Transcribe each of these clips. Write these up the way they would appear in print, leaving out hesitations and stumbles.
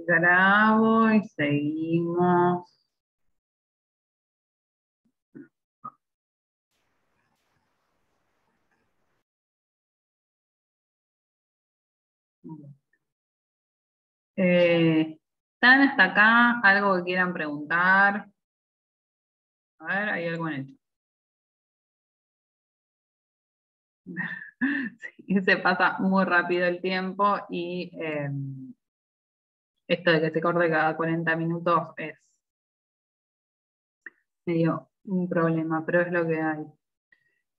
Grabo y seguimos. ¿Están hasta acá? ¿Algo que quieran preguntar? A ver, ¿hay algo en el chat? Sí, se pasa muy rápido el tiempo y esto de que se corte cada 40 minutos es medio un problema, pero es lo que hay.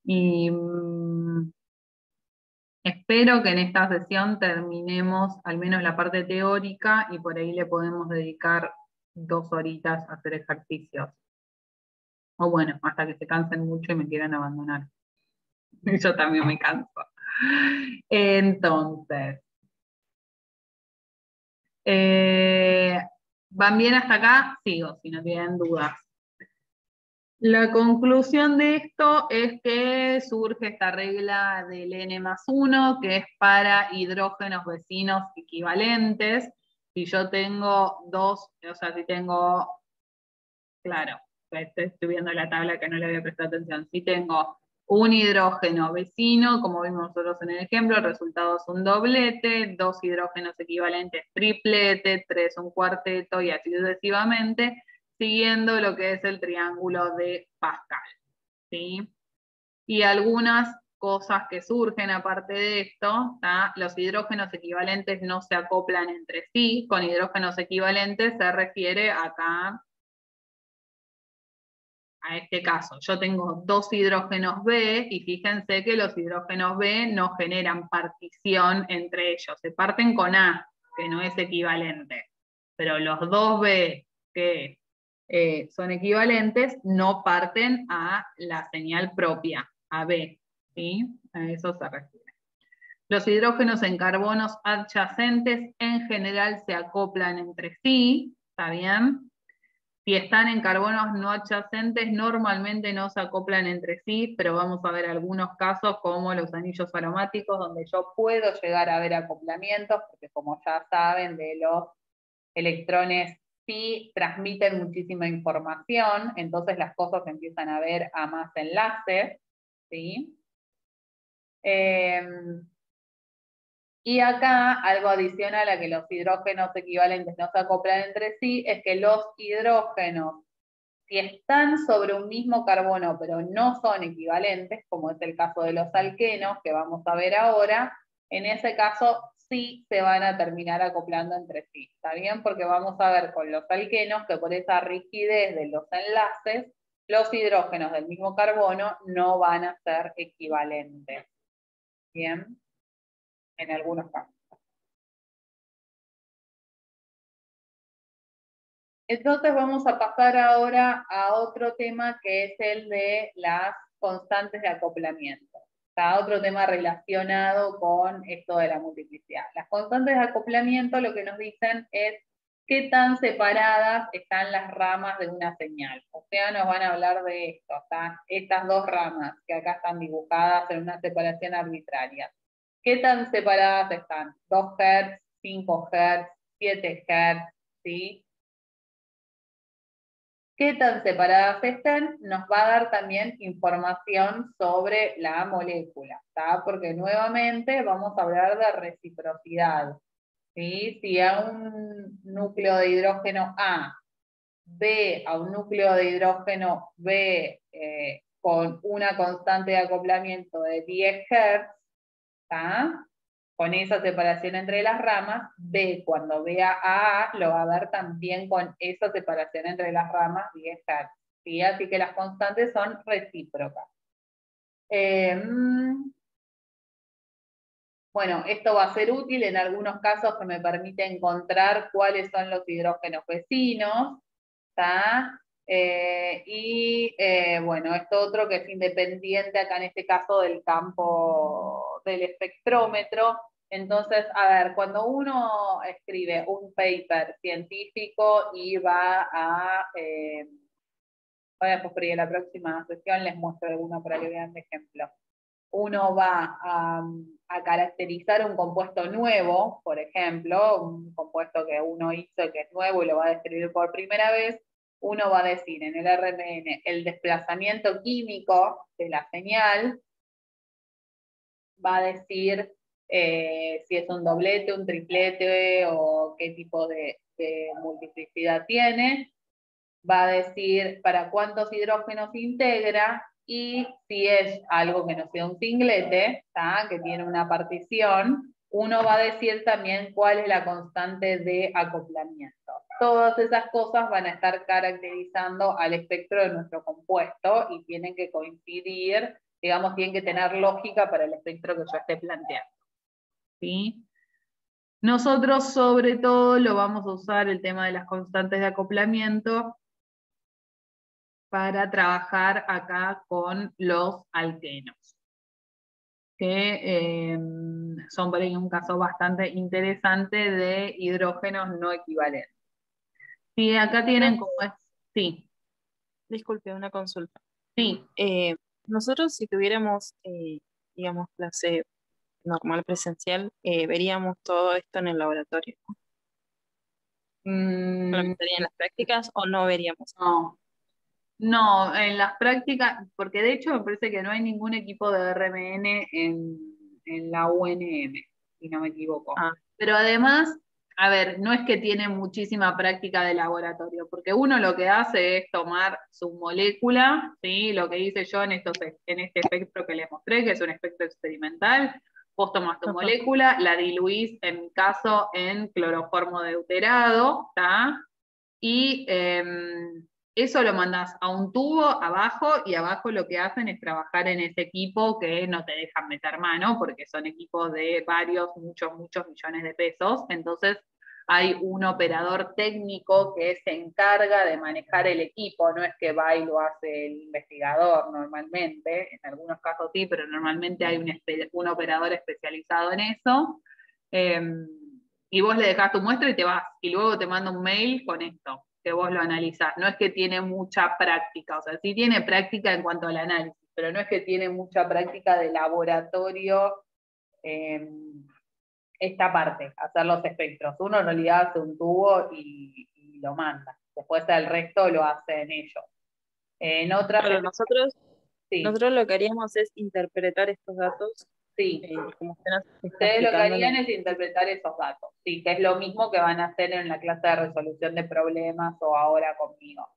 Y espero que en esta sesión terminemos al menos la parte teórica y por ahí le podemos dedicar 2 horitas a hacer ejercicios. O bueno, hasta que se cansen mucho y me quieran abandonar. Yo también me canso. Entonces, ¿van bien hasta acá? Sigo, si no tienen dudas. La conclusión de esto es que surge esta regla del N+1, que es para hidrógenos vecinos equivalentes. Si yo tengo dos, o sea, si tengo, claro, estoy viendo la tabla que no le había prestado atención, si tengo un hidrógeno vecino, como vimos nosotros en el ejemplo, el resultado es un doblete, 2 hidrógenos equivalentes triplete, 3 un cuarteto y así sucesivamente, siguiendo lo que es el triángulo de Pascal, ¿sí? Y algunas cosas que surgen aparte de esto, ¿tá? Los hidrógenos equivalentes no se acoplan entre sí, con hidrógenos equivalentes se refiere acá a este caso. Yo tengo 2 hidrógenos B y fíjense que los hidrógenos B no generan partición entre ellos, se parten con A, que no es equivalente, pero los 2 B que son equivalentes no parten a la señal propia, a B, ¿sí? A eso se refiere. Los hidrógenos en carbonos adyacentes en general se acoplan entre sí, ¿está bien? Si están en carbonos no adyacentes, normalmente no se acoplan entre sí, pero vamos a ver algunos casos como los anillos aromáticos, donde yo puedo llegar a ver acoplamientos, porque como ya saben, de los electrones sí transmiten muchísima información, entonces las cosas empiezan a ver a más enlaces, ¿sí? Y acá, algo adicional a que los hidrógenos equivalentes no se acoplan entre sí, es que los hidrógenos, si están sobre un mismo carbono, pero no son equivalentes, como es el caso de los alquenos, que vamos a ver ahora, en ese caso sí se van a terminar acoplando entre sí, ¿está bien? Porque vamos a ver con los alquenos que por esa rigidez de los enlaces, los hidrógenos del mismo carbono no van a ser equivalentes, ¿bien? En algunos casos. Entonces vamos a pasar ahora a otro tema que es el de las constantes de acoplamiento. Está otro tema relacionado con esto de la multiplicidad. Las constantes de acoplamiento lo que nos dicen es qué tan separadas están las ramas de una señal. O sea, nos van a hablar de esto, ¿está? Estas dos ramas que acá están dibujadas en una separación arbitraria. ¿Qué tan separadas están? 2 Hz, 5 Hz, 7 Hz, ¿sí? Qué tan separadas estén, nos va a dar también información sobre la molécula, ¿tá? Porque nuevamente vamos a hablar de reciprocidad, ¿sí? Si a un núcleo de hidrógeno A ve a un núcleo de hidrógeno B con una constante de acoplamiento de 10 Hz, ¿tá? Con esa separación entre las ramas, B cuando vea a A lo va a ver también con esa separación entre las ramas 10 Hz, ¿sí? Así que las constantes son recíprocas. Bueno, esto va a ser útil en algunos casos que me permite encontrar cuáles son los hidrógenos vecinos, ¿tá? Bueno, esto otro que es independiente acá en este caso del campo del espectrómetro. Entonces, a ver, cuando uno escribe un paper científico y va a, después por ahí en la próxima sesión les muestro alguno para que vean de ejemplo. uno va a caracterizar un compuesto nuevo, por ejemplo, un compuesto que uno hizo que es nuevo y lo va a describir por primera vez, uno va a decir en el RMN el desplazamiento químico de la señal, va a decir si es un doblete, un triplete o qué tipo de multiplicidad tiene, va a decir para cuántos hidrógenos integra y si es algo que no sea un singlete, ¿tá? Que tiene una partición, uno va a decir también cuál es la constante de acoplamiento. Todas esas cosas van a estar caracterizando al espectro de nuestro compuesto y tienen que coincidir, digamos, tienen que tener lógica para el espectro que yo esté planteando. ¿Sí? Nosotros sobre todo lo vamos a usar el tema de las constantes de acoplamiento para trabajar acá con los alquenos, que son por ahí un caso bastante interesante de hidrógenos no equivalentes. Sí, acá tienen como es, sí, Disculpe, una consulta. sí. Nosotros si tuviéramos, digamos, clase normal presencial, veríamos todo esto en el laboratorio, ¿no? Mm, ¿Solamente serían las prácticas o no veríamos? no, no, en las prácticas, porque de hecho me parece que no hay ningún equipo de RMN en la UNM, si no me equivoco. Ah, Pero además, a ver, no es que tiene muchísima práctica de laboratorio, porque uno lo que hace es tomar su molécula, ¿sí? Lo que hice yo en este espectro que les mostré, que es un espectro experimental, vos tomás tu ajá. molécula, la diluís, en mi caso, en cloroformo deuterado, ¿tá? Y eso lo mandás a un tubo abajo y abajo lo que hacen es trabajar en ese equipo que no te dejan meter mano porque son equipos de varios, muchos millones de pesos. Entonces hay un operador técnico que se encarga de manejar el equipo, no es que va y lo hace el investigador normalmente, en algunos casos sí, pero normalmente hay un operador especializado en eso. Y vos le dejás tu muestra y te vas, y luego te manda un mail con esto, que vos lo analizás. No es que tiene mucha práctica, o sea, sí tiene práctica en cuanto al análisis, pero no es que tiene mucha práctica de laboratorio eh, esta parte, hacer los espectros. Uno en realidad hace un tubo y lo manda. Después el resto lo hacen ellos. En otras, Claro, sí, nosotros lo que haríamos es interpretar estos datos, sí. como usted nos está Ustedes lo que explicando. harían es interpretar esos datos, sí, que es lo mismo que van a hacer en la clase de resolución de problemas o ahora conmigo.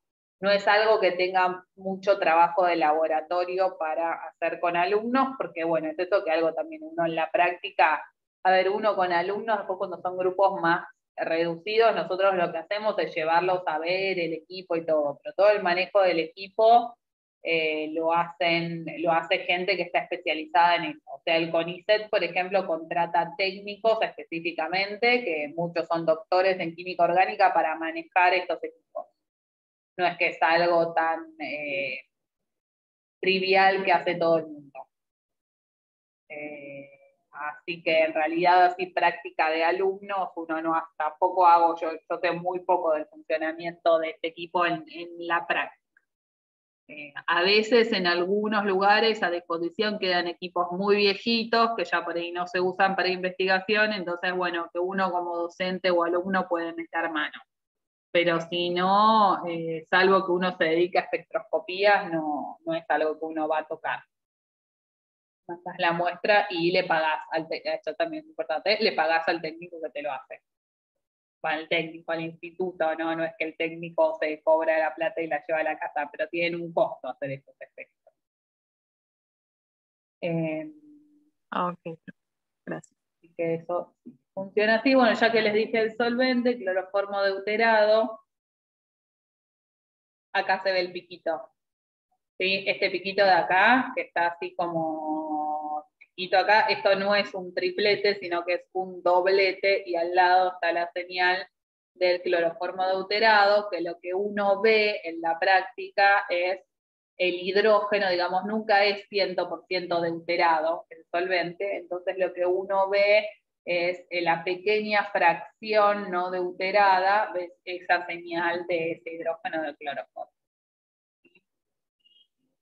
No es algo que tenga mucho trabajo de laboratorio para hacer con alumnos, porque bueno, es eso que algo también uno en la práctica, a ver, uno con alumnos, después cuando son grupos más reducidos, nosotros lo que hacemos es llevarlos a ver el equipo y todo, pero todo el manejo del equipo lo hace gente que está especializada en eso. O sea, el CONICET, por ejemplo, contrata técnicos específicamente, que muchos son doctores en química orgánica, para manejar estos equipos. No es que es algo tan trivial que hace todo el mundo. Así que en realidad así práctica de alumnos, uno no, tampoco hago, yo sé muy poco del funcionamiento de este equipo en la práctica. A veces en algunos lugares a disposición quedan equipos muy viejitos que ya por ahí no se usan para investigación, entonces bueno, que uno como docente o alumno puede meter mano. Pero si no, salvo que uno se dedique a espectroscopías, no es algo que uno va a tocar. Mandas la muestra y le pagás, esto también es importante, le pagás al técnico que te lo hace. Al técnico, al instituto, no es que el técnico se cobra la plata y la lleva a la casa, pero tiene un costo hacer estos efectos. Ok, gracias. Así que eso funciona así. Bueno, ya que les dije el solvente, cloroformo deuterado, acá se ve el piquito. ¿Sí? Este piquito de acá, que está así como piquito acá, esto no es un triplete, sino que es un doblete, y al lado está la señal del cloroformo deuterado, que lo que uno ve en la práctica es el hidrógeno, digamos, nunca es 100% deuterado el solvente, entonces lo que uno ve es la pequeña fracción no deuterada, ves esa señal de ese hidrógeno del cloroformo.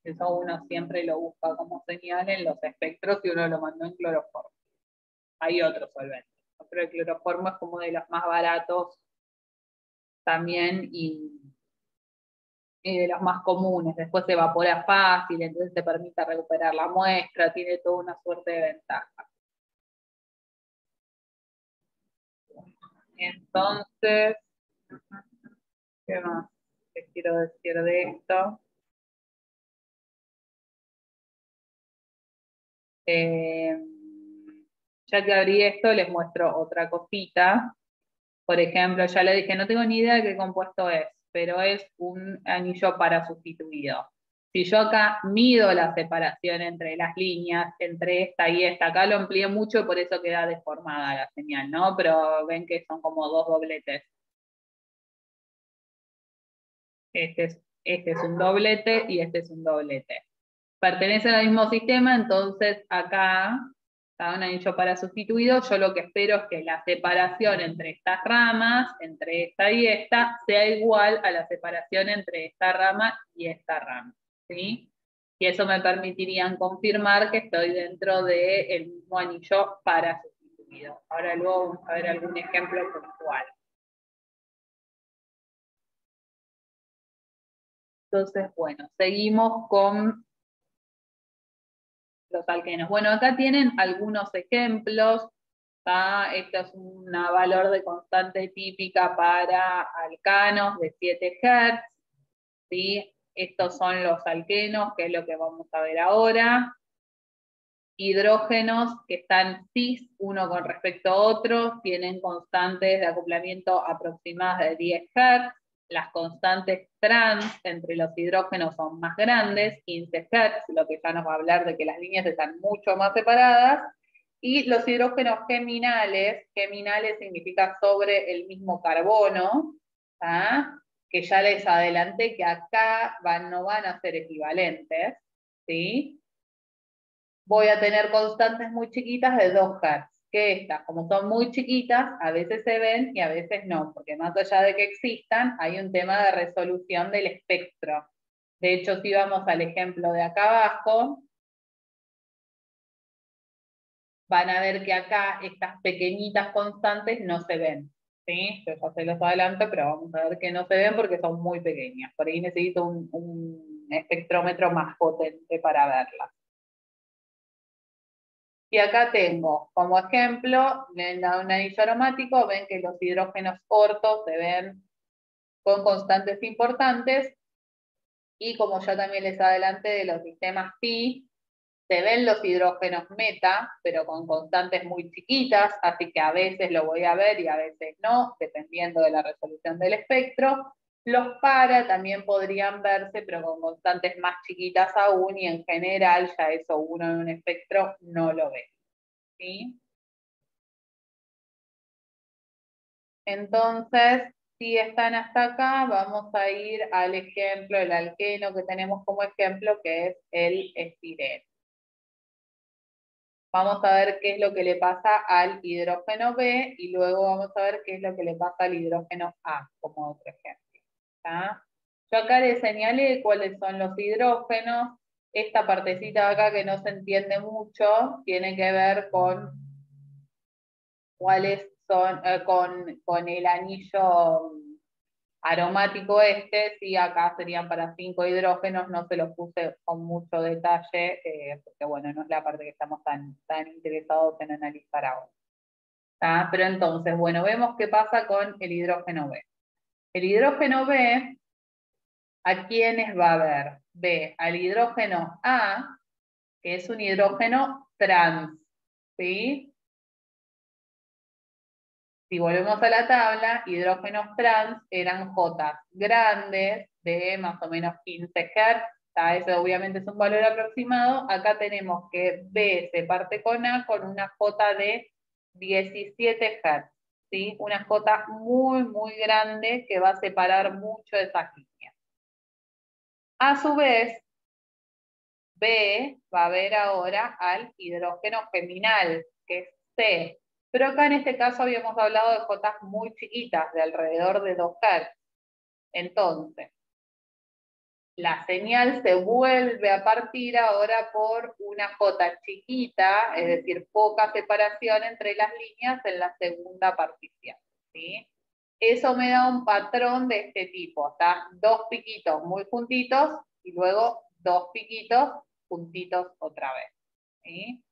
Eso uno siempre lo busca como señal en los espectros y uno lo mandó en cloroformo. Hay otros solventes, pero el cloroformo es como de los más baratos también y de los más comunes. Después se evapora fácil, entonces te permite recuperar la muestra, tiene toda una suerte de ventajas. Entonces, ¿qué más les quiero decir de esto? Ya que abrí esto, les muestro otra cosita. Por ejemplo, ya le dije, no tengo ni idea de qué compuesto es, pero es un anillo para sustituido. Si yo acá mido la separación entre las líneas, entre esta y esta, acá lo amplié mucho y por eso queda deformada la señal, ¿no? Pero ven que son como dos dobletes. Este es un doblete y este es un doblete. Pertenecen al mismo sistema, entonces acá, cada un anillo para sustituido, yo lo que espero es que la separación entre estas ramas, entre esta y esta, sea igual a la separación entre esta rama y esta rama, ¿sí? Y eso me permitiría confirmar que estoy dentro del mismo anillo para sustituido. Ahora luego vamos a ver algún ejemplo puntual. Entonces, bueno, seguimos con los alquenos. Bueno, acá tienen algunos ejemplos. Esto es un valor de constante típica para alcanos de 7 Hz. ¿Sí? Estos son los alquenos, que es lo que vamos a ver ahora. Hidrógenos que están cis uno con respecto a otro, tienen constantes de acoplamiento aproximadas de 10 Hz. Las constantes trans entre los hidrógenos son más grandes, 15 Hz, lo que ya nos va a hablar de que las líneas están mucho más separadas. Y los hidrógenos geminales, geminales significa sobre el mismo carbono, que ya les adelanté que acá no van a ser equivalentes, ¿sí? Voy a tener constantes muy chiquitas de 2 Hz, que estas, como son muy chiquitas, a veces se ven y a veces no, porque más allá de que existan, hay un tema de resolución del espectro. De hecho, si vamos al ejemplo de acá abajo, van a ver que acá estas pequeñitas constantes no se ven. ¿Sí? Yo ya se los adelanto, pero vamos a ver que no se ven porque son muy pequeñas. Por ahí necesito un espectrómetro más potente para verlas. Y acá tengo, como ejemplo, en un anillo aromático, ven que los hidrógenos ortos se ven con constantes importantes, y como ya también les adelanté de los sistemas pi, se ven los hidrógenos meta, pero con constantes muy chiquitas, así que a veces lo voy a ver y a veces no, dependiendo de la resolución del espectro. Los para también podrían verse, pero con constantes más chiquitas aún, y en general ya eso uno en un espectro no lo ve. ¿Sí? Entonces, si están hasta acá, vamos a ir al ejemplo, el alqueno que tenemos como ejemplo, que es el estireno. Vamos a ver qué es lo que le pasa al hidrógeno B y luego vamos a ver qué es lo que le pasa al hidrógeno A, como otro ejemplo. ¿Tá? Yo acá les señalé cuáles son los hidrógenos. Esta partecita de acá que no se entiende mucho tiene que ver con cuáles son, con el anillo aromático sí, acá serían para 5 hidrógenos, no se los puse con mucho detalle, porque bueno, no es la parte que estamos tan interesados en analizar ahora. Pero entonces, bueno, vemos qué pasa con el hidrógeno B. El hidrógeno B, ¿a quiénes va a ver? B, al hidrógeno A, que es un hidrógeno trans, ¿sí? Si volvemos a la tabla, hidrógenos trans eran J grandes de más o menos 15 Hz. Eso obviamente es un valor aproximado. Acá tenemos que B se parte con A con una J de 17 Hz. ¿Sí? Una J muy, muy grande que va a separar mucho de esas líneas. A su vez, B va a ver ahora al hidrógeno geminal, que es C. Pero acá en este caso habíamos hablado de J muy chiquitas, de alrededor de 2 Hz. Entonces, La señal se vuelve a partir ahora por una J chiquita, es decir, poca separación entre las líneas en la segunda partición, ¿sí? Eso me da un patrón de este tipo, ¿está? Dos piquitos muy juntitos y luego dos piquitos juntitos otra vez, ¿sí?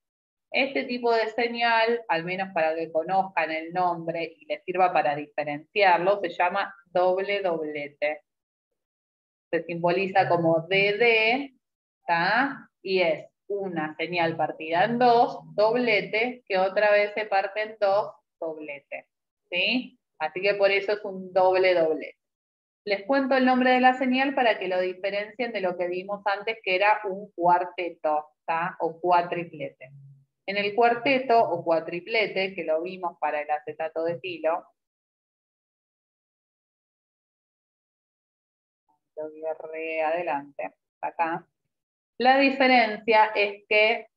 Este tipo de señal, al menos para que conozcan el nombre y les sirva para diferenciarlo, se llama doble doblete. Se simboliza como DD, ¿tá? Y es una señal partida en dos, doblete, que otra vez se parte en dos, doblete, ¿sí? Así que por eso es un doble doblete. Les cuento el nombre de la señal para que lo diferencien de lo que vimos antes, que era un cuarteto, ¿tá? O cuatriplete. En el cuarteto o cuatriplete, que lo vimos para el acetato de etilo, lo voy a re adelante, acá. La diferencia es que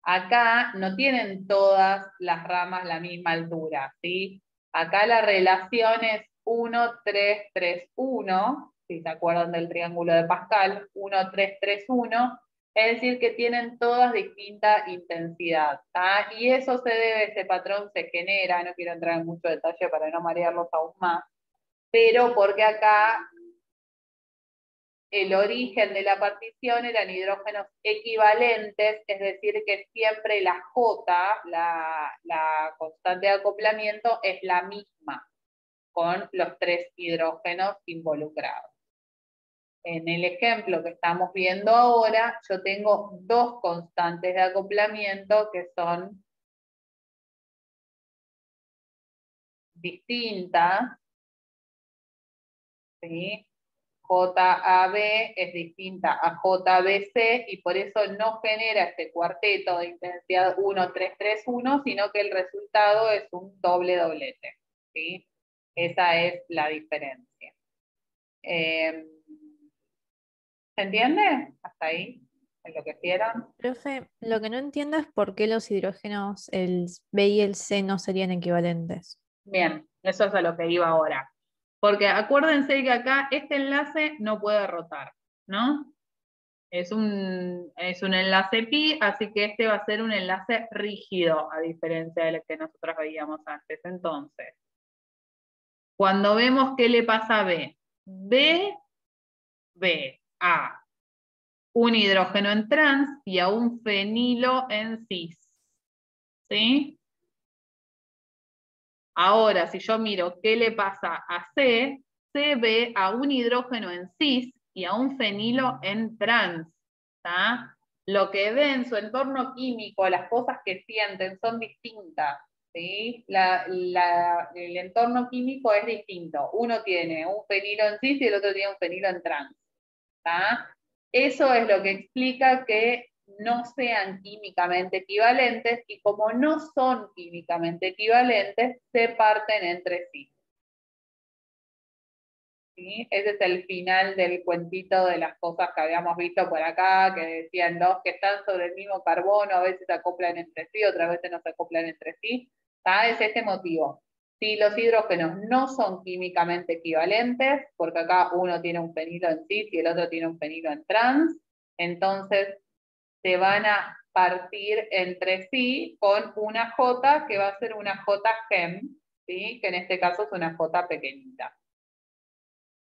acá no tienen todas las ramas la misma altura, ¿sí? Acá la relación es 1, 3, 3, 1, si se acuerdan del triángulo de Pascal, 1, 3, 3, 1, es decir que tienen todas distinta intensidad, ¿tá? Y eso se debe, ese patrón se genera, no quiero entrar en mucho detalle para no marearlos aún más, pero porque acá el origen de la partición eran hidrógenos equivalentes, es decir, que siempre la J, la constante de acoplamiento, es la misma con los tres hidrógenos involucrados. En el ejemplo que estamos viendo ahora, yo tengo dos constantes de acoplamiento que son distintas, ¿sí? JAB es distinta a JBC y por eso no genera este cuarteto de intensidad 1, 3, 3, 1, sino que el resultado es un doble doblete, ¿sí? Esa es la diferencia. ¿Se entiende? ¿Hasta ahí? ¿En lo que hicieron? Profe, lo que no entiendo es por qué los hidrógenos, el B y el C, no serían equivalentes. Bien, eso es a lo que iba ahora. Porque acuérdense que acá este enlace no puede rotar, ¿no? Es un enlace pi, así que este va a ser un enlace rígido, a diferencia del que nosotros veíamos antes. Entonces, cuando vemos qué le pasa a B, B a un hidrógeno en trans y a un fenilo en cis. ¿Sí? Ahora, si yo miro qué le pasa a C, C ve a un hidrógeno en cis y a un fenilo en trans. ¿Tá? Lo que ve en su entorno químico, las cosas que sienten son distintas. ¿Sí? El entorno químico es distinto. Uno tiene un fenilo en cis y el otro tiene un fenilo en trans. ¿Tá? Eso es lo que explica que no sean químicamente equivalentes y como no son químicamente equivalentes, se parten entre sí. ¿Sí? Ese es el final del cuentito de las cosas que habíamos visto por acá, que decían los que están sobre el mismo carbono, a veces se acoplan entre sí, otras veces no se acoplan entre sí. ¿Tá? Es este motivo. Si los hidrógenos no son químicamente equivalentes, porque acá uno tiene un fenilo en cis y el otro tiene un fenilo en trans, entonces se van a partir entre sí con una J que va a ser una J gem, ¿sí? Que en este caso es una J pequeñita.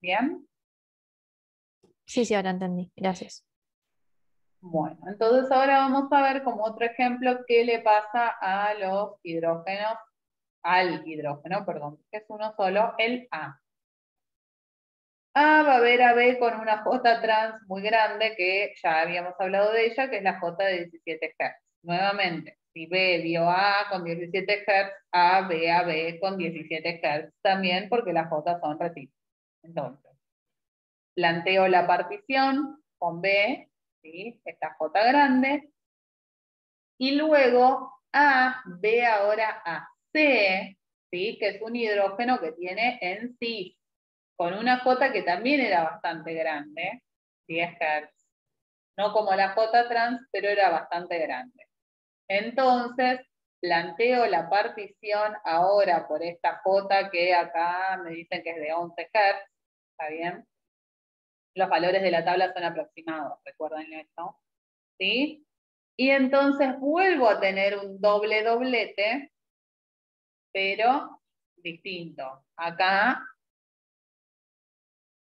¿Bien? Sí, sí, ahora entendí. Gracias. Bueno, entonces ahora vamos a ver como otro ejemplo qué le pasa a los hidrógenos, al hidrógeno, perdón, que es uno solo, el A. A va a ver a B con una J trans muy grande, que ya habíamos hablado de ella, que es la J de 17 Hz. Nuevamente, si B vio a A con 17 Hz, A ve a B con 17 Hz también, porque las J son recíprocas. Entonces, planteo la partición con B, ¿sí? Esta J grande, y luego A ve ahora a C, ¿sí? Que es un hidrógeno que tiene en cis, con una J que también era bastante grande, 10 Hz. No como la J trans, pero era bastante grande. Entonces, planteo la partición ahora por esta J que acá me dicen que es de 11 Hz, ¿está bien? Los valores de la tabla son aproximados, recuerden esto. ¿Sí? Y entonces vuelvo a tener un doble doblete, pero distinto. Acá,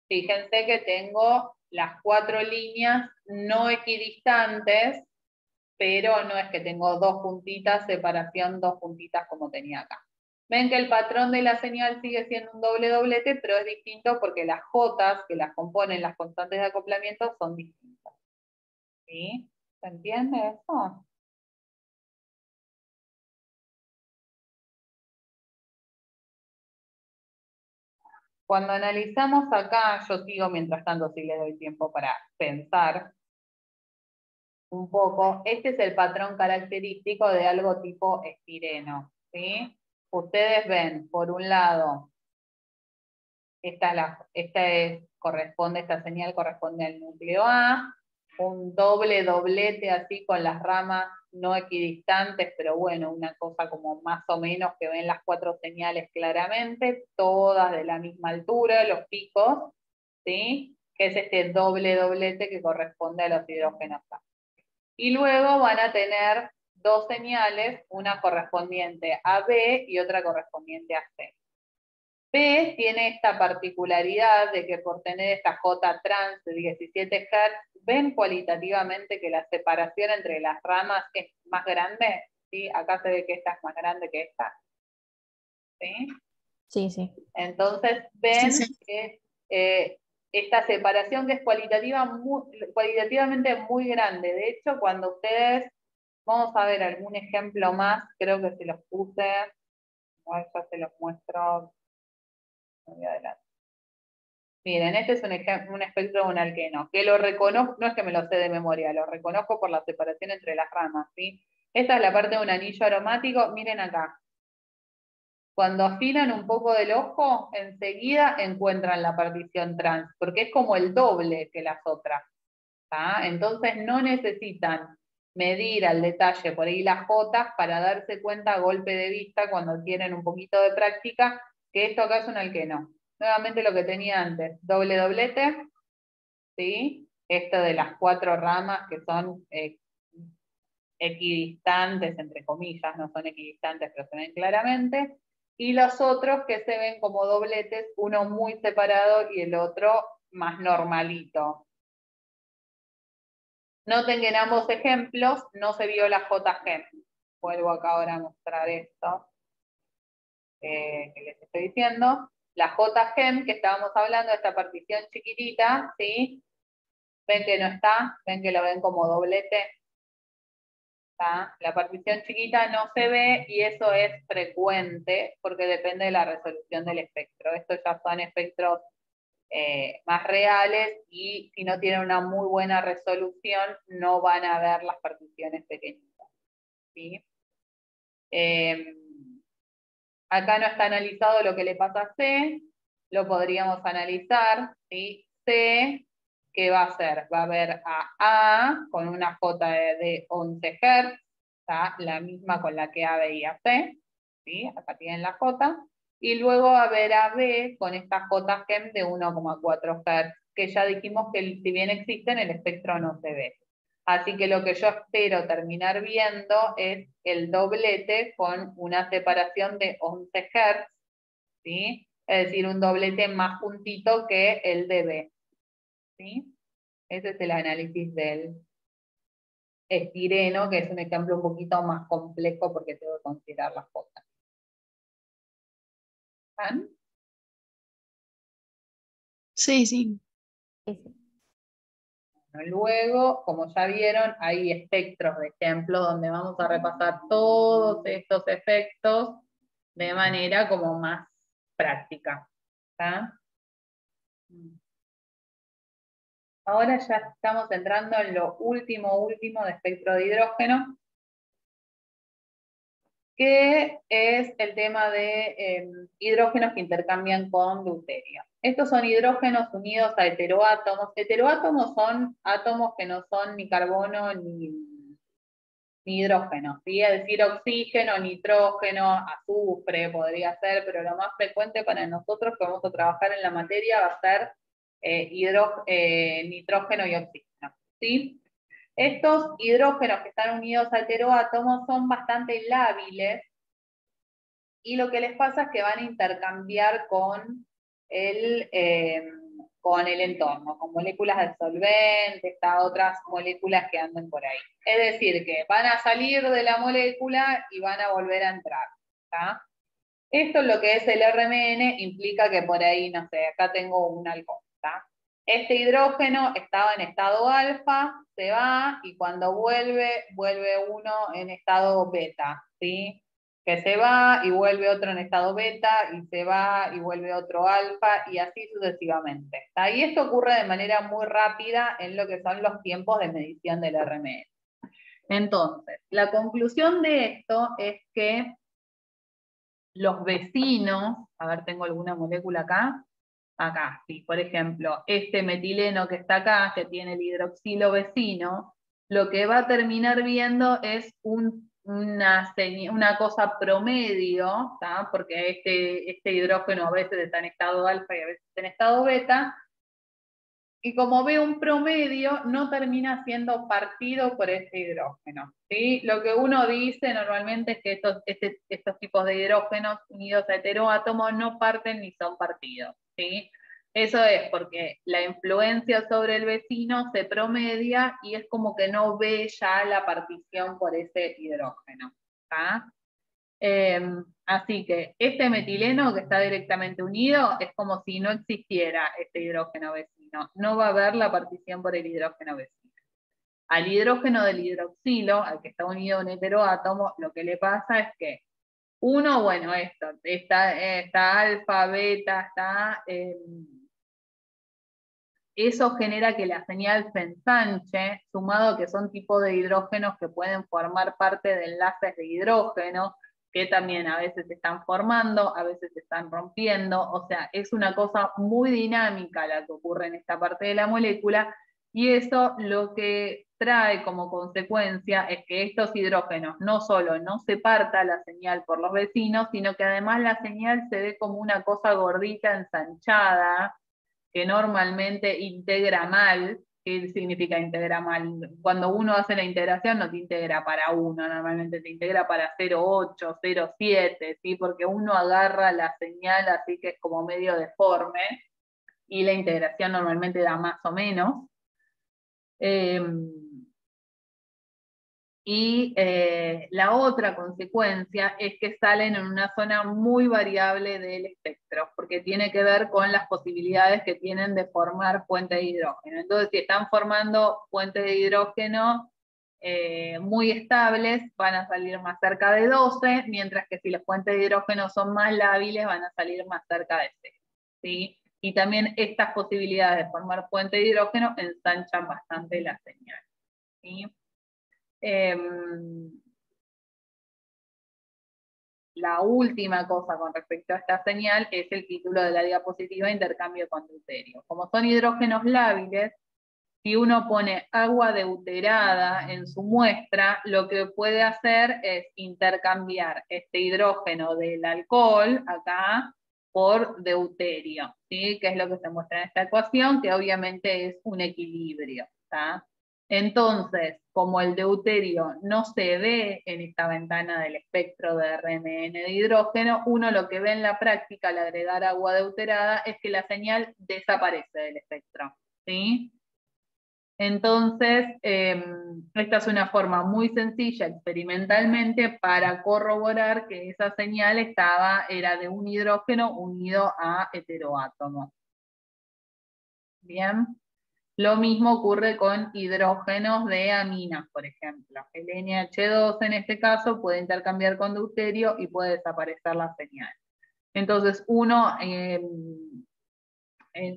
fíjense que tengo las 4 líneas no equidistantes, pero no es que tengo 2 puntitas, separación, 2 puntitas como tenía acá. Ven que el patrón de la señal sigue siendo un doble doblete, pero es distinto porque las jotas que las componen las constantes de acoplamiento son distintas. ¿Sí? ¿Se entiende eso? Cuando analizamos acá, yo sigo mientras tanto si le doy tiempo para pensar un poco. Este es el patrón característico de algo tipo estireno, ¿sí? Ustedes ven, por un lado, esta señal corresponde al núcleo A, un doble doblete así con las ramas no equidistantes, pero bueno, una cosa como más o menos que ven las 4 señales claramente, todas de la misma altura, los picos, ¿sí? Que es este doble doblete que corresponde a los hidrógenos A. Y luego van a tener 2 señales, una correspondiente a B y otra correspondiente a C. B tiene esta particularidad de que por tener esta J trans de 17 Hz, ven cualitativamente que la separación entre las ramas es más grande, ¿sí? Acá se ve que esta es más grande que esta, ¿sí? Sí, sí. Entonces ven que esta separación que es cualitativamente muy grande. De hecho, cuando ustedes, vamos a ver algún ejemplo más, creo que se los puse, ya se los muestro. Muy adelante. Miren, este es un espectro de un alqueno, que lo reconozco, no es que me lo sé de memoria, lo reconozco por la separación entre las ramas, ¿sí? Esta es la parte de un anillo aromático, miren acá. Cuando afinan un poco del ojo, enseguida encuentran la partición trans, porque es como el doble que las otras. ¿Tá? Entonces no necesitan medir al detalle por ahí las jotas para darse cuenta a golpe de vista cuando tienen un poquito de práctica que esto acá es un alqueno. Nuevamente lo que tenía antes, doble doblete, ¿sí? Esto de las 4 ramas que son equidistantes, entre comillas, no son equidistantes, pero se ven claramente, y los otros que se ven como dobletes, uno muy separado y el otro más normalito. Noten que en ambos ejemplos no se vio la JGEM. Vuelvo acá ahora a mostrar esto que les estoy diciendo. La JGEM que estábamos hablando, esta partición chiquitita, ¿sí? Ven que no está, ven que lo ven como doblete. ¿Tá? La partición chiquita no se ve y eso es frecuente porque depende de la resolución del espectro. Estos ya son espectros más reales y si no tienen una muy buena resolución no van a ver las particiones pequeñitas. ¿Sí? Acá no está analizado lo que le pasa a C, lo podríamos analizar, ¿sí? C, ¿qué va a hacer? Va a ver a A con una J de 11 Hz, ¿tá? La misma con la que A veía C, ¿sí? Acá tienen la J, y luego va a ver a B con esta J GEM de 1,4 Hz, que ya dijimos que si bien existen, el espectro no se ve. Así que lo que yo espero terminar viendo es el doblete con una separación de 11 Hz, ¿sí? Es decir, un doblete más juntito que el de B, ¿sí? Ese es el análisis del estireno, que es un ejemplo un poquito más complejo porque tengo que considerar las cosas. ¿Están? Sí, sí. Luego, como ya vieron, hay espectros de ejemplo donde vamos a repasar todos estos efectos de manera como más práctica. ¿Tá? Ahora ya estamos entrando en lo último de espectro de hidrógeno, que es el tema de hidrógenos que intercambian con deuterio. Estos son hidrógenos unidos a heteroátomos. Heteroátomos son átomos que no son ni carbono ni hidrógeno, ¿sí? Es decir, oxígeno, nitrógeno, azufre podría ser, pero lo más frecuente para nosotros que vamos a trabajar en la materia va a ser nitrógeno y oxígeno, ¿sí? Estos hidrógenos que están unidos a heteroátomos son bastante lábiles y lo que les pasa es que van a intercambiar con el entorno, con moléculas de solvente, otras moléculas que andan por ahí. Es decir, que van a salir de la molécula y van a volver a entrar, ¿tá? Esto, lo que es el RMN, implica que por ahí, no sé, acá tengo un alcohol, ¿tá? Este hidrógeno estaba en estado alfa, se va, y cuando vuelve uno en estado beta, ¿sí? Que se va y vuelve otro en estado beta, y se va y vuelve otro alfa, y así sucesivamente, ¿tá? Y esto ocurre de manera muy rápida en lo que son los tiempos de medición del RMN. Entonces, la conclusión de esto es que los vecinos, a ver, tengo alguna molécula acá, sí, por ejemplo, este metileno que está acá, que tiene el hidroxilo vecino, lo que va a terminar viendo es una cosa promedio, ¿tá? Porque este hidrógeno a veces está en estado alfa y a veces en estado beta, y como ve un promedio, no termina siendo partido por este hidrógeno, ¿sí? Lo que uno dice normalmente es que estos tipos de hidrógenos unidos a heteroátomos no parten ni son partidos, ¿sí? Eso es porque la influencia sobre el vecino se promedia y es como que no ve ya la partición por ese hidrógeno, ¿tá? Así que este metileno que está directamente unido es como si no existiera este hidrógeno vecino. No va a haber la partición por el hidrógeno vecino. Al hidrógeno del hidroxilo, al que está unido a un heteroátomo, lo que le pasa es que uno, bueno, está alfa, beta, eso genera que la señal se ensanche, sumado que son tipos de hidrógenos que pueden formar parte de enlaces de hidrógeno, que también a veces se están formando, a veces se están rompiendo, o sea, es una cosa muy dinámica la que ocurre en esta parte de la molécula, y eso lo que trae como consecuencia es que estos hidrógenos no solo no se parta la señal por los vecinos, sino que además la señal se ve como una cosa gordita, ensanchada, que normalmente integra mal. ¿Qué significa integra mal? Cuando uno hace la integración no te integra para 1, normalmente te integra para 0,8, 0,7, ¿sí? Porque uno agarra la señal así que es como medio deforme, y la integración normalmente da más o menos. La otra consecuencia es que salen en una zona muy variable del espectro, porque tiene que ver con las posibilidades que tienen de formar puentes de hidrógeno. Entonces, si están formando puentes de hidrógeno muy estables, van a salir más cerca de 12, mientras que si los puentes de hidrógeno son más lábiles, van a salir más cerca de 0, ¿sí? Y también estas posibilidades de formar puentes de hidrógeno ensanchan bastante la señal, ¿sí? La última cosa con respecto a esta señal es el título de la diapositiva, intercambio con deuterio. Como son hidrógenos lábiles, si uno pone agua deuterada en su muestra, lo que puede hacer es intercambiar este hidrógeno del alcohol acá por deuterio, ¿sí? Que es lo que se muestra en esta ecuación, que obviamente es un equilibrio, ¿tá? Entonces, como el deuterio no se ve en esta ventana del espectro de RMN de hidrógeno, uno lo que ve en la práctica al agregar agua deuterada es que la señal desaparece del espectro, ¿sí? Entonces, esta es una forma muy sencilla experimentalmente para corroborar que esa señal era de un hidrógeno unido a heteroátomos. Bien. Lo mismo ocurre con hidrógenos de aminas, por ejemplo. El NH2 en este caso puede intercambiar con deuterio y puede desaparecer la señal. Entonces uno,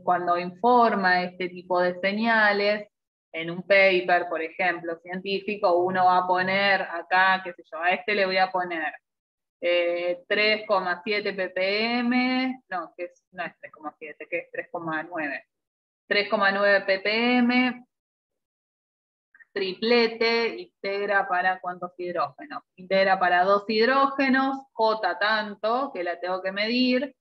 cuando informa este tipo de señales, en un paper, por ejemplo, científico, uno va a poner acá, qué sé yo, a este le voy a poner 3,7 ppm, no es 3,7, que es 3,9. 3,9 ppm, triplete, integra para ¿cuántos hidrógenos? Integra para 2 hidrógenos, J tanto, que la tengo que medir,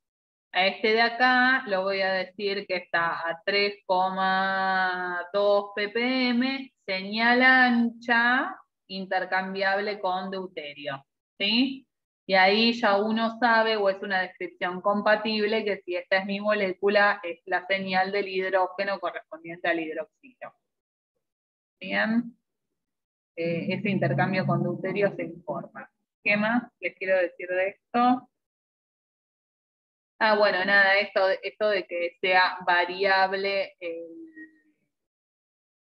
A este de acá lo voy a decir que está a 3,2 ppm, señal ancha, intercambiable con deuterio, ¿sí? Y ahí ya uno sabe, o es una descripción compatible, que si esta es mi molécula, es la señal del hidrógeno correspondiente al hidroxilo. Bien, ese intercambio con deuterio se informa. ¿Qué más les quiero decir de esto? Ah, bueno, nada, esto de que sea variable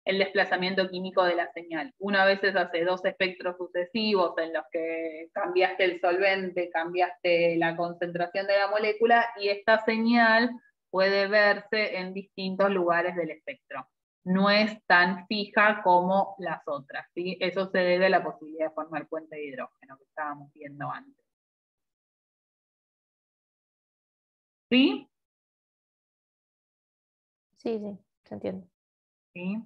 el desplazamiento químico de la señal. Una vez hace dos espectros sucesivos en los que cambiaste el solvente, cambiaste la concentración de la molécula, y esta señal puede verse en distintos lugares del espectro. No es tan fija como las otras, ¿sí? Eso se debe a la posibilidad de formar puente de hidrógeno que estábamos viendo antes. ¿Sí? Sí, sí, se entiende. ¿Sí?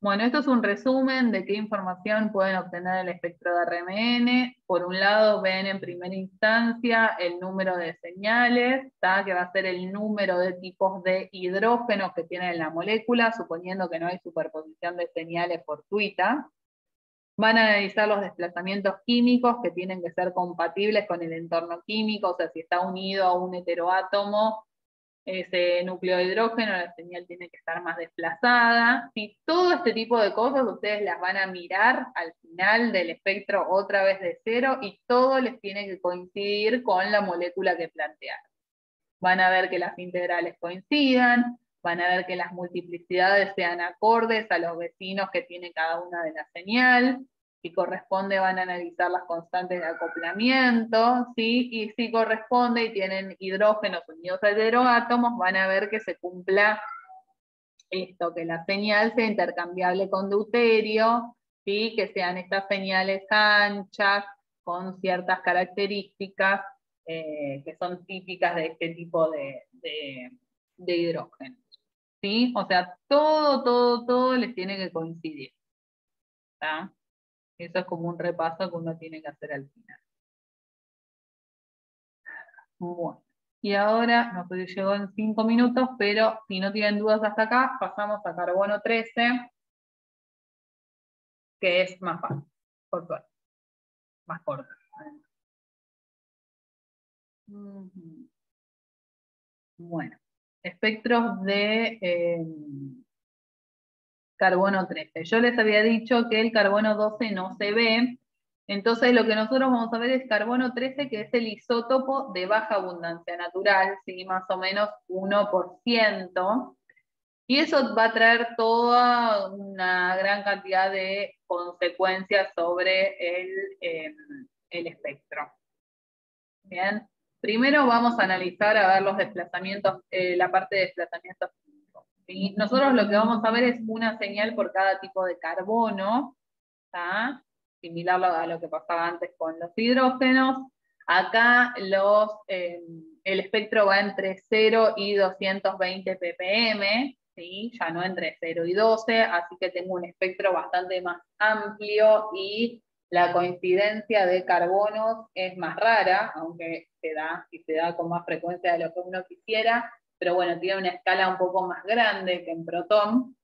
Bueno, esto es un resumen de qué información pueden obtener el espectro de RMN. Por un lado, ven en primera instancia el número de señales, ¿tá? Que va a ser el número de tipos de hidrógenos que tiene la molécula, suponiendo que no hay superposición de señales fortuita. Van a analizar los desplazamientos químicos que tienen que ser compatibles con el entorno químico, o sea, si está unido a un heteroátomo, ese núcleo de hidrógeno, la señal tiene que estar más desplazada. Si todo este tipo de cosas ustedes las van a mirar al final del espectro otra vez de cero, y todo les tiene que coincidir con la molécula que plantearon. Van a ver que las integrales coincidan, van a ver que las multiplicidades sean acordes a los vecinos que tiene cada una de las señales. Si corresponde, van a analizar las constantes de acoplamiento, ¿sí? Y si corresponde y tienen hidrógenos unidos a heteroátomos, van a ver que se cumpla esto, que la señal sea intercambiable con deuterio, ¿sí? Que sean estas señales anchas, con ciertas características que son típicas de este tipo de hidrógeno. ¿Sí? O sea, todo les tiene que coincidir. ¿Tá? Eso es como un repaso que uno tiene que hacer al final. Bueno, y ahora, no sé si llegó en 5 minutos, pero si no tienen dudas hasta acá, pasamos a carbono 13, que es más fácil, por suerte, más corto. Bueno, espectros de carbono 13. Yo les había dicho que el carbono 12 no se ve, entonces lo que nosotros vamos a ver es carbono 13, que es el isótopo de baja abundancia natural, ¿sí? Más o menos 1%, y eso va a traer toda una gran cantidad de consecuencias sobre el espectro. Bien, primero vamos a analizar a ver los desplazamientos, la parte de desplazamientos químicos, ¿sí? Nosotros lo que vamos a ver es una señal por cada tipo de carbono, ¿tá? Similar a lo que pasaba antes con los hidrógenos. Acá el espectro va entre 0 y 220 ppm, ¿sí? Ya no entre 0 y 12, así que tengo un espectro bastante más amplio y la coincidencia de carbonos es más rara, aunque se da con más frecuencia de lo que uno quisiera, pero bueno, tiene una escala un poco más grande que en protón.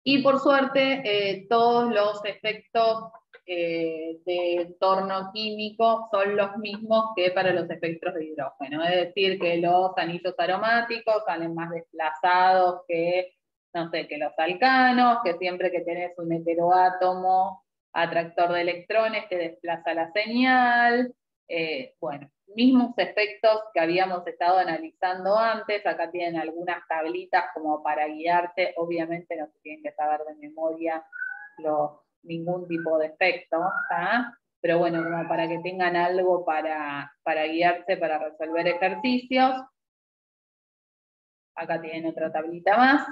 Y por suerte, todos los efectos de entorno químico son los mismos que para los espectros de hidrógeno. Es decir, que los anillos aromáticos salen más desplazados que, no sé, que los alcanos, que siempre que tenés un heteroátomo atractor de electrones te desplaza la señal. Bueno, mismos efectos que habíamos estado analizando antes. Acá tienen algunas tablitas como para guiarse. Obviamente no se tienen que saber de memoria ningún tipo de efecto, ¿tá? Pero bueno, como para que tengan algo para guiarse, para resolver ejercicios. Acá tienen otra tablita más.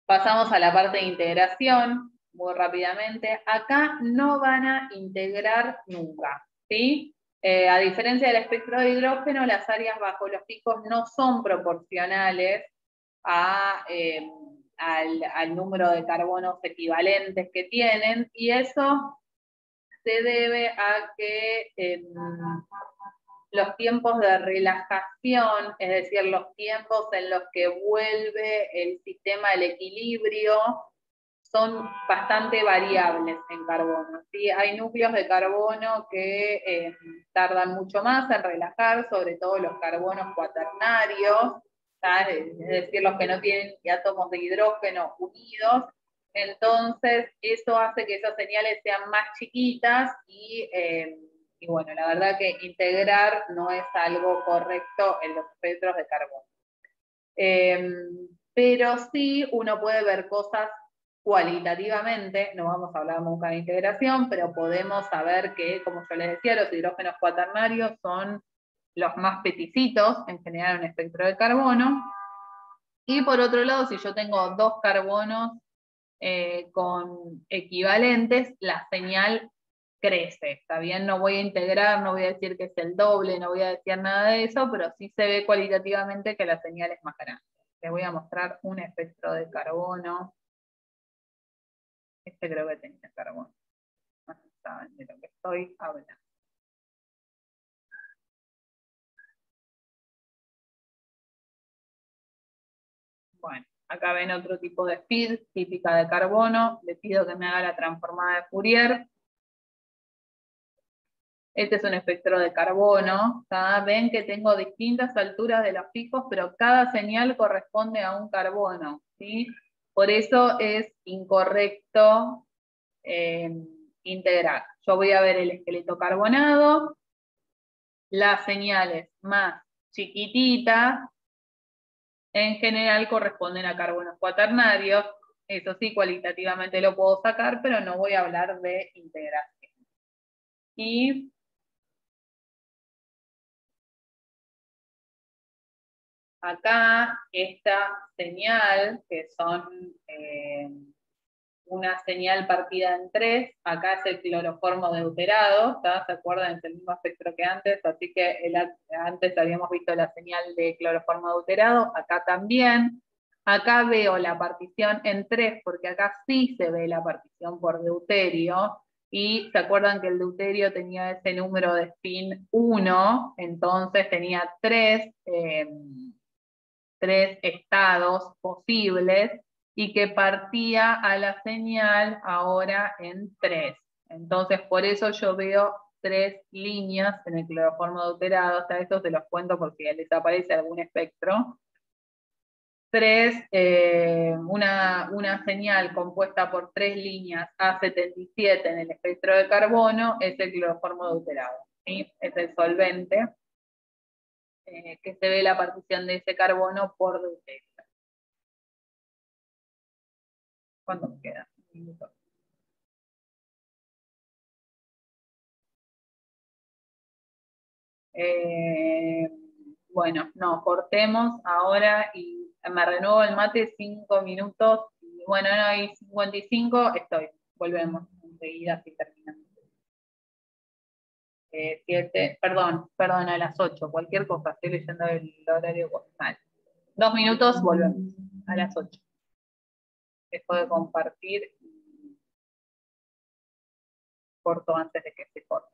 Pasamos a la parte de integración, muy rápidamente. Acá no van a integrar nunca, ¿sí? A diferencia del espectro de hidrógeno, las áreas bajo los picos no son proporcionales al número de carbonos equivalentes que tienen, y eso se debe a que los tiempos de relajación, es decir, los tiempos en los que vuelve el sistema al equilibrio, son bastante variables en carbono, ¿sí? Hay núcleos de carbono que tardan mucho más en relajar, sobre todo los carbonos cuaternarios, ¿sabes? Es decir, los que no tienen átomos de hidrógeno unidos. Entonces, eso hace que esas señales sean más chiquitas y bueno, la verdad que integrar no es algo correcto en los espectros de carbono. Pero sí uno puede ver cosas cualitativamente, no vamos a hablar nunca de integración, pero podemos saber que, como yo les decía, los hidrógenos cuaternarios son los más peticitos en generar un espectro de carbono. Y por otro lado, si yo tengo dos carbonos con equivalentes, la señal crece, ¿está bien? No voy a integrar, no voy a decir que es el doble, no voy a decir nada de eso, pero sí se ve cualitativamente que la señal es más grande. Les voy a mostrar un espectro de carbono. Este creo que tenía carbono. No saben de lo que estoy hablando. Bueno, acá ven otro tipo de feed, típica de carbono. Le pido que me haga la transformada de Fourier. Este es un espectro de carbono. Ven que tengo distintas alturas de los picos, pero cada señal corresponde a un carbono, ¿sí? Por eso es incorrecto integrar. Yo voy a ver el esqueleto carbonado, las señales más chiquititas, en general corresponden a carbonos cuaternarios. Eso sí, cualitativamente lo puedo sacar, pero no voy a hablar de integración. Y acá esta señal, que son una señal partida en 3, acá es el cloroformo deuterado, ¿tá? ¿Se acuerdan? Es el mismo espectro que antes, así que antes habíamos visto la señal de cloroformo deuterado, acá también. Acá veo la partición en 3, porque acá sí se ve la partición por deuterio, y se acuerdan que el deuterio tenía ese número de spin 1, entonces tenía 3 estados posibles, y que partía a la señal ahora en 3. Entonces, por eso yo veo 3 líneas en el cloroformo deuterado. Hasta esto se los cuento porque les aparece algún espectro. 3, una señal compuesta por 3 líneas A77 en el espectro de carbono es el cloroformo deuterado, ¿sí? Es el solvente que se ve la partición de ese carbono por deuterio. ¿Cuánto me queda? Un minuto. Bueno, no, cortemos ahora y me renuevo el mate 5 minutos. Y bueno, no, y 55 estoy. Volvemos enseguida si terminamos. 7, perdón, a las 8, cualquier cosa, estoy leyendo el horario mal. 2 minutos, volvemos a las 8. Dejo de compartir y corto antes de que se corte.